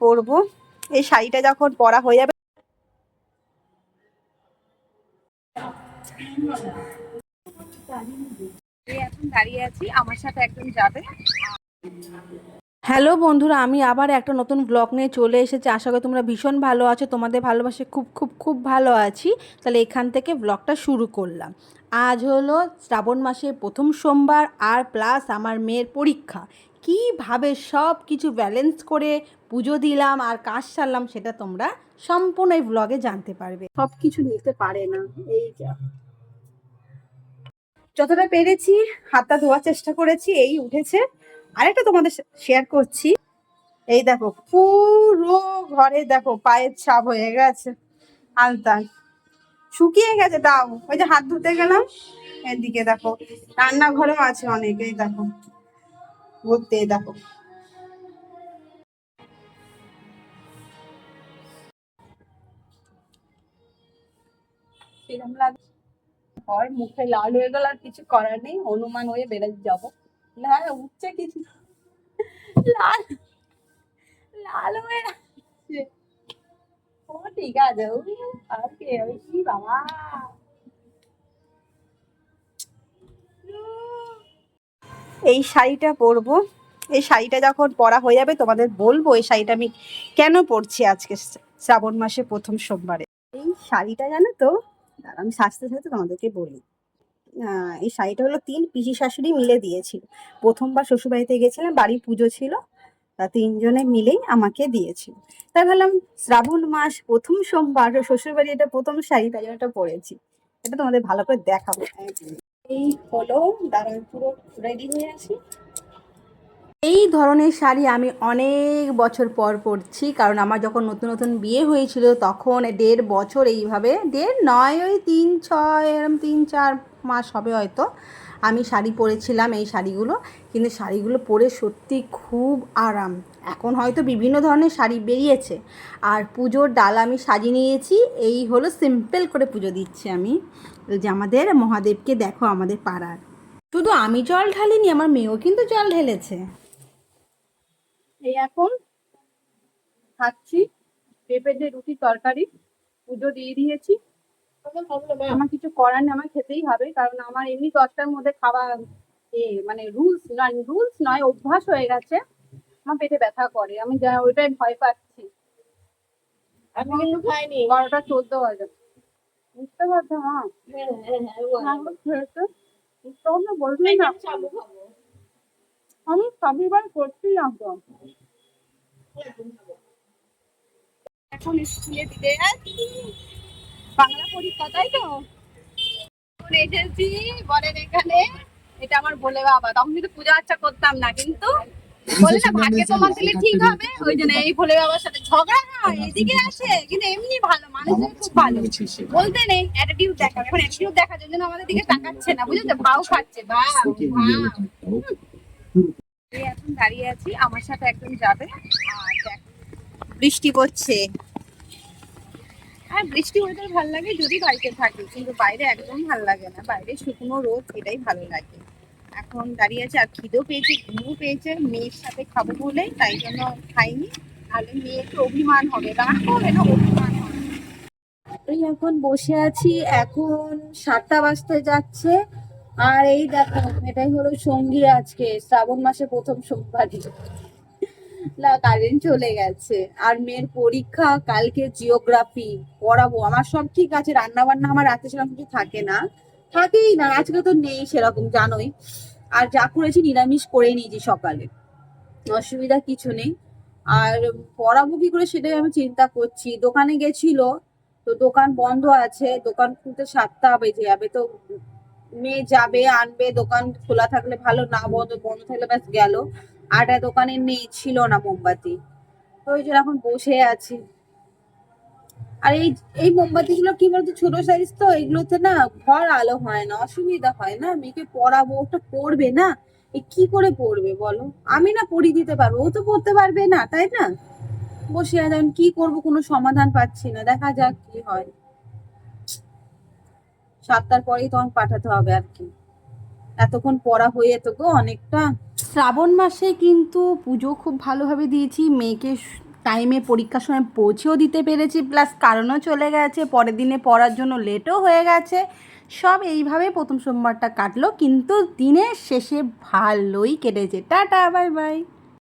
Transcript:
পরবো, এই শাড়িটা যখন পরা হয়ে যাবে এখন দাঁড়িয়ে আছি, আমার সাথে একজন যাবে। হ্যালো বন্ধুরা, আমি আবার একটা নতুন ব্লগ নিয়ে চলে এসেছি। আশা করি তোমরা ভীষণ ভালো আছো, তোমাদের ভালোবাসে খুব খুব খুব ভালো আছি। তাহলে এখান থেকে ব্লগটা শুরু করলাম। আজ হলো শ্রাবণ মাসের প্রথম সোমবার, আর প্লাস আমার মেয়ের পরীক্ষা। কীভাবে সব কিছু ব্যালেন্স করে পুজো দিলাম আর কাজ সারলাম সেটা তোমরা সম্পূর্ণ এই ব্লগে জানতে পারবে। সব কিছু নিতে পারে না, এই যা যতটা পেরেছি হাতটা ধোয়ার চেষ্টা করেছি, এই উঠেছে। আরেকটা তোমাদের শেয়ার করছি, এই দেখো পুরো ঘরে দেখো পায়ের ছাপ হয়ে গেছে, আলতা শুকিয়ে গেছে। তাও ওই যে হাত ধুতে গেলাম, এদিকে দেখো রান্নাঘরেও আছে অনেক, এই দেখো ঘুরতে, দেখো কিরম লাগে। আর মুখে লাল হয়ে গেল, আর কিছু করার নেই, হনুমান হয়ে বেরোতে যাবো। না উঠছে কিছু, লাল লাল হয়ে আসছে। ও ঠিক আছে, আর কে ওই কি বাবা। এই শাড়িটা পরবো, এই শাড়িটা যখন পরা হয়ে যাবে তোমাদের বলবো এই শাড়িটা আমি কেন পরছি আজকে শ্রাবণ মাসে প্রথম সোমবারে। এই শাড়িটা জানো তো, আমি সাজতে সাজতে তোমাদেরকে বলি। এই শাড়িটা হলো 3 পিসি শাশুড়ি মিলে দিয়েছিল। প্রথমবার শ্বশুরবাড়িতে গেছিলাম, বাড়ি পুজো ছিল, তা 3 জনে মিলেই আমাকে দিয়েছিল। তাই ভাবলাম শ্রাবণ মাস প্রথম সোমবার, শ্বশুরবাড়ি এটা প্রথম শাড়ি, তাই জন্য এটা পরেছি। এটা তোমাদের ভালো করে দেখাবো। এই হলো, দাঁড়ান পুরো রেডি হয়ে আসি। এই ধরনের শাড়ি আমি অনেক বছর পর পরছি, কারণ আমার যখন নতুন নতুন বিয়ে হয়েছিল তখন 1.5 বছর এইভাবে, 1.5 নয় ওই 3-6 এরম 3-4 মাস হবে হয়তো আমি শাড়ি পরেছিলাম এই শাড়িগুলো। কিন্তু শাড়িগুলো পরে সত্যি খুব আরাম। এখন হয়তো বিভিন্ন ধরনের শাড়ি বেরিয়েছে। আর পুজোর ডালা আমি সাজিয়ে নিয়েছি, এই হলো সিম্পল করে পুজো দিচ্ছি আমি। এই যে আমাদের মহাদেবকে দেখো, আমাদের পাড়ার। শুধু আমি জল ঢালিনি, আমার মেয়েও কিন্তু জল ঢেলেছে। এই এখন খাচ্ছি পেঁপে দিয়ে রুটি তরকারি, পুজো দিয়ে দিয়েছি। আমার কিছু করার নেই, আমার খেতেই হবে, কারণ আমার এমনি 10টার মধ্যে খাওয়া মানে রুলস নয়, অভ্যাস হয়ে গেছে। আমার পেটে ব্যথা করে, আমি ওইটাই ভয় পাচ্ছি। আমি কিন্তু খাইনি, 12টা 14 বাজে। বুঝতে পারছো মা? বলছি না আমি সবইবার করছি না তো। এখন স্কুলে দিতে যাচ্ছি, বাংলা পরীক্ষা, তাই তো এসেছি বলেন এখানে। এটা আমার বলে বাবা, তখন কিন্তু পূজা আর্চা করতাম না, কিন্তু বলে না ভাগ্যে তোমার দিলে ঠিক হবে, ওই জন্য এই ভোলে বাবার সাথে ঝগড়া হয়, এদিকে আসে, কিন্তু এমনি ভালো মানুষ, খুব ভালো, বলতে নেই অ্যাটিটিউড দেখাবে। এখন অ্যাটিটিউড দেখার জন্য আমাদের দিকে তাকাচ্ছে না, বুঝেছো, ভাও খাচ্ছে ভাও। এখন দাঁড়িয়ে আছি, আমার সাথে একজন যাবে। আর বৃষ্টি পড়ছে, আর বৃষ্টি ওয়েদার ভালো লাগে যদি বাড়িতে থাকি, কিন্তু বাইরে একদম ভালো লাগে না, বাইরে শুকনো রোদ, এটাই ভালো লাগে। এখন দাঁড়িয়ে আছে, আর খিদেও পেয়েছে, ঘুমও পেয়েছে, মেয়ের সাথে খাবো বলে, তাই জন্য খাইনি। তাহলে মেয়ে একটু অভিমান হবে, রাগ করবে না, অভিমান হবে। এই এখন বসে আছি, এখন 7টা বাজতে যাচ্ছে। আর এই দেখো, এটাই হলো সঙ্গী আজকে শ্রাবণ মাসে প্রথম সোমবারই। না কারেন্ট চলে গেছে, আর মেয়ের পরীক্ষা কালকে, জিওগ্রাফি পড়াবো। আমার সব ঠিক আছে, রান্না বান্না আমার রাতে সেরকম কিছু থাকে না, থাকেই না, আজকে তো নেই সেরকম জানোই। আর যা করেছি নিরামিষ করে নিয়েছি সকালে, অসুবিধা কিছু নেই। আর পড়াবো কি করে সেটাই আমি চিন্তা করছি। দোকানে গেছিল, তো দোকান বন্ধ আছে, দোকান খুলতে 7টা বেজে যাবে। তো মেয়ে যাবে আনবে, দোকান খোলা থাকলে ভালো, না বন্ধ বন্ধ থাকলে ব্যাস গেল। আর দোকানে নেই, ছিল না মোমবাতি, তো ওই জন্য এখন বসে আছি। আর এই এই মোমবাতি গুলো কি বলতো, ছোট সাইজ তো, এগুলোতে না ঘর আলো হয় না, অসুবিধা হয় না। মেয়েকে পড়াবো, ওটা পড়বে না, এ কি করে পড়বে বলো? আমি না পড়িয়ে দিতে পারবো, ও তো পড়তে পারবে না, তাই না? বসে আছে, কি করবো, কোনো সমাধান পাচ্ছি না, দেখা যাক কি হয়। 7টার পরেই তখন পাঠাতে হবে আর কি। এতক্ষণ পড়া হয়ে যেত গো অনেকটা। শ্রাবণ মাসে কিন্তু পুজো খুব ভালোভাবে দিয়েছি, মেয়েকে টাইমে পরীক্ষার সময় পৌঁছেও দিতে পেরেছি, প্লাস কারণও চলে গেছে, পরের দিনে পড়ার জন্য লেটও হয়ে গেছে। সব এইভাবে প্রথম সোমবারটা কাটলো, কিন্তু দিনের শেষে ভালোই কেটেছে। Tata, bye bye.